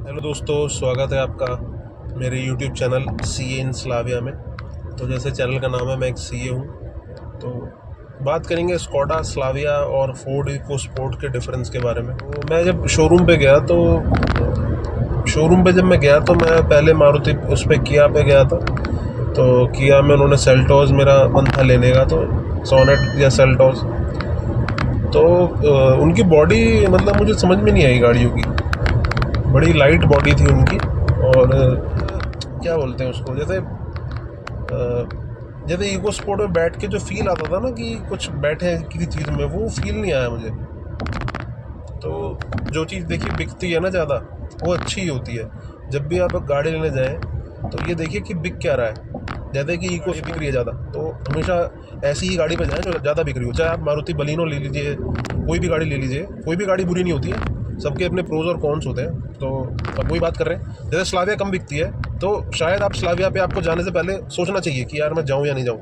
Hello दोस्तों, स्वागत है आपका मेरे यूट्यूब चैनल सीए इन स्लाविया में। तो जैसे चैनल का नाम है, मैं एक सीए हूँ। तो बात करेंगे स्कोडा स्लाविया और फोर्ड इको स्पोर्ट के डिफरेंस के बारे में। तो मैं जब शोरूम पे गया तो मैं पहले मारुति उस पर किया पे गया था। तो किया में उन्होंने सेल्टोस मेरा मन था लेने का, तो सोनेट या सेल्टोस। तो उनकी बॉडी मतलब मुझे समझ में नहीं आई गाड़ियों की। बड़ी लाइट बॉडी थी उनकी। और क्या बोलते हैं उसको, जैसे इको स्पोर्ट में बैठ के जो फील आता था ना कि कुछ बैठे हैं किसी चीज़ में, वो फील नहीं आया मुझे। तो जो चीज़ देखिए बिकती है ना ज़्यादा, वो अच्छी ही होती है। जब भी आप गाड़ी लेने जाएं तो ये देखिए कि बिक क्या रहा है। जैसे कि इको बिक रही है ज़्यादा, तो हमेशा ऐसी ही गाड़ी पर जाएं जो ज़्यादा बिक रही हो। चाहे आप मारुति बलिनो ले लीजिए, कोई भी गाड़ी ले लीजिए, कोई भी गाड़ी बुरी नहीं होती है। सबके अपने प्रोज और कॉन्स होते हैं। तो अब वही बात कर रहे हैं, जैसे स्लाविया कम बिकती है, तो शायद आप स्लाविया पे आपको जाने से पहले सोचना चाहिए कि यार मैं जाऊँ या नहीं जाऊँ।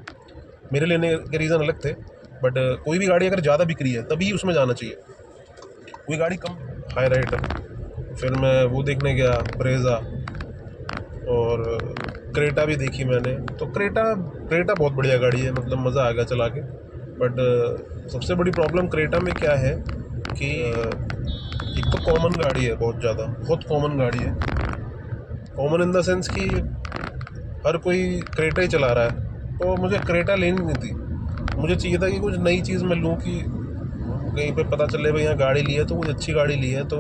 मेरे लेने के रीज़न अलग थे, बट कोई भी गाड़ी अगर ज़्यादा बिक रही है तभी उसमें जाना चाहिए। कोई गाड़ी कम हाई राइड है, फिर मैं वो देखने गया ब्रेजा, और क्रेटा भी देखी मैंने। तो क्रेटा बहुत बढ़िया गाड़ी है, मतलब मज़ा आ गया चला के। बट सबसे बड़ी प्रॉब्लम क्रेटा में क्या है कि एक तो कॉमन गाड़ी है, बहुत कॉमन गाड़ी है। कॉमन इन द सेंस कि हर कोई क्रेटा ही चला रहा है। तो मुझे क्रेटा लेनी नहीं थी। मुझे चाहिए था कि कुछ नई चीज़ मैं लूँ, कि कहीं पे पता चले भाई यहाँ गाड़ी ली है तो कुछ अच्छी गाड़ी ली है। तो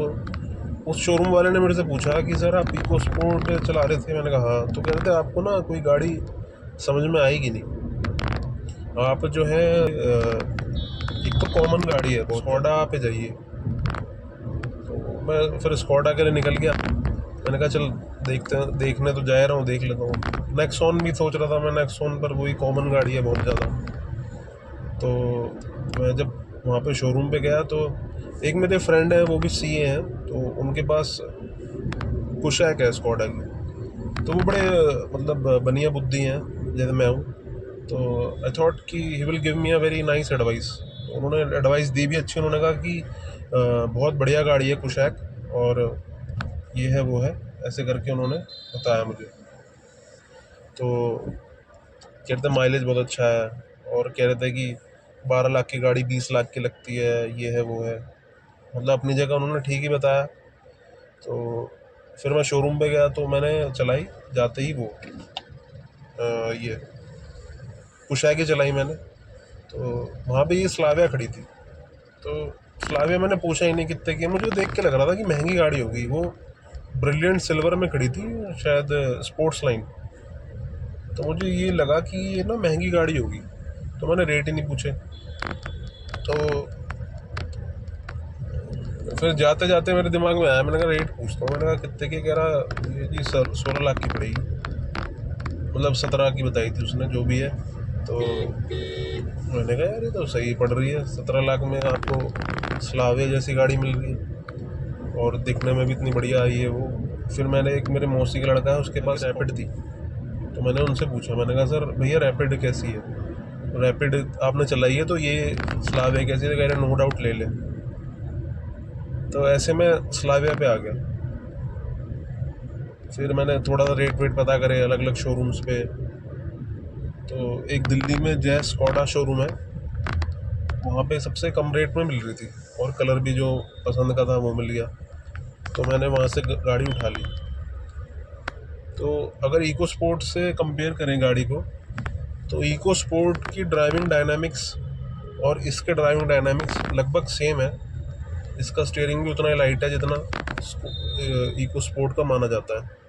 उस शोरूम वाले ने मेरे से पूछा कि सर आप इको स्पोर्ट चला रहे थे? मैंने कहा हाँ। तो कह रहे थे आपको ना कोई गाड़ी समझ में आएगी नहीं, आप जो है एक तो कॉमन गाड़ी है, स्कोडा पे जाइए। तो मैं फिर स्कोडा के लिए निकल गया। मैंने कहा चल देखने तो जा रहा हूँ, देख लेता हूँ। नेक्सॉन भी सोच रहा था मैं, नेक्सॉन पर वही कॉमन गाड़ी है बहुत ज़्यादा। तो मैं जब वहाँ पे शोरूम पे गया तो एक मेरे फ्रेंड है, वो भी सीए हैं, तो उनके पास कुशैक है स्कोडा की। तो वो बड़े मतलब बनिया बुद्धि हैं जैसे मैं हूँ। तो आई थॉट कि he will give me a very nice advice. तो उन्होंने एडवाइस दी भी अच्छी। उन्होंने कहा कि बहुत बढ़िया गाड़ी है कुशैक, और ये है वो है, ऐसे करके उन्होंने बताया मुझे। तो कह रहे थे माइलेज बहुत अच्छा है, और कह रहे थे कि 12 लाख की गाड़ी 20 लाख की लगती है, ये है वो है। मतलब अपनी जगह उन्होंने ठीक ही बताया। तो फिर मैं शोरूम पे गया तो मैंने चलाई, जाते ही वो ये कुशैक ही चलाई मैंने। तो वहाँ पे ये स्लाविया खड़ी थी। तो स्लाविया मैंने पूछा ही नहीं कितने की। मुझे देख के लग रहा था कि महंगी गाड़ी होगी। वो ब्रिलियंट सिल्वर में खड़ी थी, शायद स्पोर्ट्स लाइन। तो मुझे ये लगा कि ये ना महंगी गाड़ी होगी, तो मैंने रेट ही नहीं पूछे। तो फिर जाते जाते मेरे दिमाग में आया, मैंने कहा रेट पूछता हूँ। मैंने कहा कितने की? कह रहा ये जी सर 16 लाख की पड़ेगी, मतलब 17 की बताई थी उसने, जो भी है। तो मैंने कहा यार ये तो सही पड़ रही है, 17 लाख में आपको स्लाविया जैसी गाड़ी मिल रही है, और दिखने में भी इतनी बढ़िया आई है वो। फिर मैंने एक मेरे मौसी का लड़का है, उसके पास रैपिड थी। तो मैंने उनसे पूछा, मैंने कहा सर भैया रैपिड कैसी है? रैपिड आपने चलाई है तो ये स्लाविया कैसी है? कह रहे नो डाउट ले ले। तो ऐसे में स्लाविया पे आ गया। फिर मैंने थोड़ा सा रेट वेट पता करे अलग अलग शोरूम्स पे। तो एक दिल्ली में जय स्कोडा शोरूम है, वहाँ पे सबसे कम रेट में मिल रही थी, और कलर भी जो पसंद का था वो मिल गया। तो मैंने वहाँ से गाड़ी उठा ली। तो अगर इको स्पोर्ट से कंपेयर करें गाड़ी को, तो इको स्पोर्ट की ड्राइविंग डायनामिक्स और इसके ड्राइविंग डायनामिक्स लगभग सेम है। इसका स्टीयरिंग भी उतना ही लाइट है जितना इको स्पोर्ट का माना जाता है।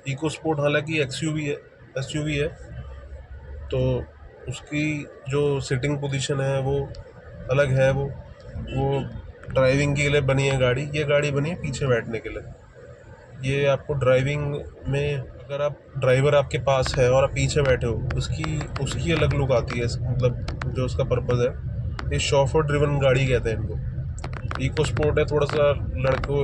इको स्पोर्ट हालांकि एसयूवी है, तो उसकी जो सिटिंग पोजीशन है वो अलग है। वो ड्राइविंग के लिए बनी है गाड़ी, ये गाड़ी बनी है पीछे बैठने के लिए। ये आपको ड्राइविंग में, अगर आप ड्राइवर आपके पास है और आप पीछे बैठे हो, उसकी उसकी अलग लुक आती है। मतलब जो उसका पर्पज़ है, ये शॉफर ड्रिवन गाड़ी कहते हैं इनको। इको स्पोर्ट है थोड़ा सा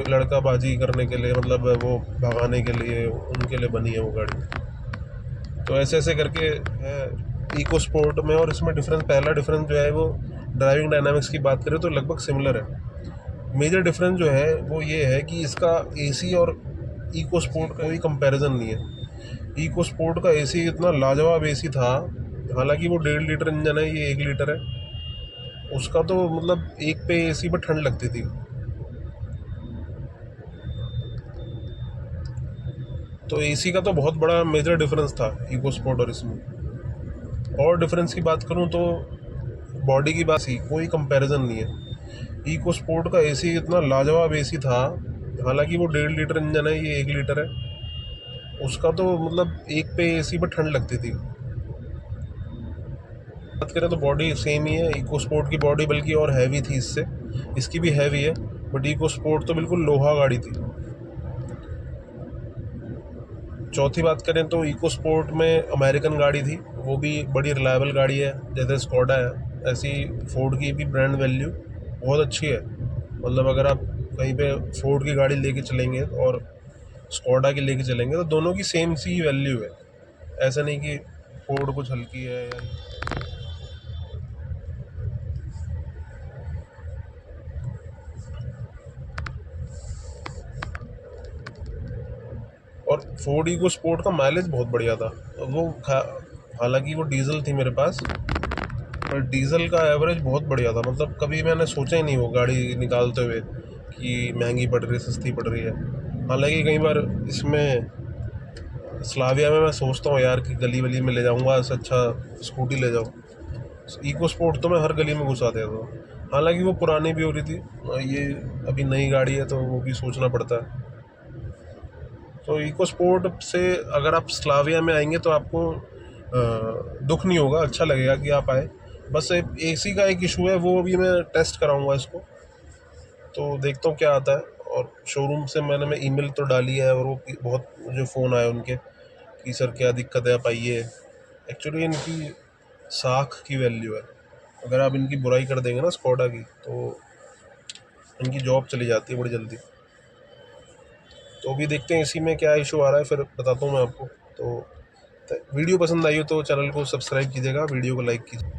लड़काबाजी करने के लिए, मतलब वो भगाने के लिए, उनके लिए बनी है वो गाड़ी। तो ऐसे ऐसे करके है इको स्पोर्ट में। और इसमें डिफरेंस, पहला डिफरेंस जो है वो ड्राइविंग डायनामिक्स की बात करें तो लगभग सिमिलर है। मेजर डिफरेंस जो है वो ये है कि इसका एसी और इको स्पोर्ट का कोई कंपैरिजन नहीं है। इको स्पोर्ट का एसी इतना लाजवाब एसी था, हालांकि वो 1.5 लीटर इंजन है, ये 1 लीटर है। उसका तो मतलब एक पे एसी पर ठंड लगती थी। तो एसी का तो बहुत बड़ा मेजर डिफरेंस था इको स्पोर्ट और इसमें। और डिफरेंस की बात करूं तो बॉडी की बात ही कोई कंपैरिजन नहीं है। इको स्पोर्ट का एसी इतना लाजवाब एसी था, हालांकि वो 1.5 लीटर इंजन है, ये 1 लीटर है। उसका तो मतलब एक पे एसी पर ठंड लगती थी। बात करें तो बॉडी सेम ही है। इको स्पोर्ट की बॉडी बल्कि और हैवी थी इससे, इसकी भी हैवी है, बट इको स्पोर्ट तो बिल्कुल लोहा गाड़ी थी। चौथी बात करें तो इको स्पोर्ट में अमेरिकन गाड़ी थी, वो भी बड़ी रिलायबल गाड़ी है, जैसे स्कोडा है ऐसी फोर्ड की भी ब्रांड वैल्यू बहुत अच्छी है। मतलब अगर आप कहीं पे फोर्ड की गाड़ी लेके चलेंगे और स्कोडा की लेके चलेंगे तो दोनों की सेम सी वैल्यू है। ऐसा नहीं कि फोर्ड कुछ हल्की है या और फोर्ड इको स्पोर्ट का माइलेज बहुत बढ़िया था। वो हालांकि वो डीजल थी मेरे पास, पर डीजल का एवरेज बहुत बढ़िया था। मतलब कभी मैंने सोचा ही नहीं वो गाड़ी निकालते हुए कि महंगी पड़ रही है, सस्ती पड़ रही है। हालांकि कई बार इसमें स्लाविया में मैं सोचता हूँ यार कि गली वली में ले जाऊँगा, इससे अच्छा स्कूटी ले जाऊँ। इको स्पोर्ट तो मैं हर गली में घुसा देता हूँ। हालांकि वो पुरानी भी हो रही थी, ये अभी नई गाड़ी है तो वो भी सोचना पड़ता है। तो इको स्पोर्ट से अगर आप स्लाविया में आएंगे तो आपको दुख नहीं होगा, अच्छा लगेगा कि आप आए। बस एसी का एक इशू है, वो अभी मैं टेस्ट कराऊंगा इसको, तो देखता हूँ क्या आता है। और शोरूम से मैं ईमेल तो डाली है, और वो बहुत मुझे फ़ोन आए उनके कि सर क्या दिक्कत है, आप आइए। एक्चुअली इनकी साख की वैल्यू है, अगर आप इनकी बुराई कर देंगे ना स्कोडा की, तो इनकी जॉब चली जाती है बड़ी जल्दी। तो अभी देखते हैं इसी में क्या इशू आ रहा है, फिर बताता हूँ मैं आपको। तो वीडियो पसंद आई हो तो चैनल को सब्सक्राइब कीजिएगा, वीडियो को लाइक कीजिए।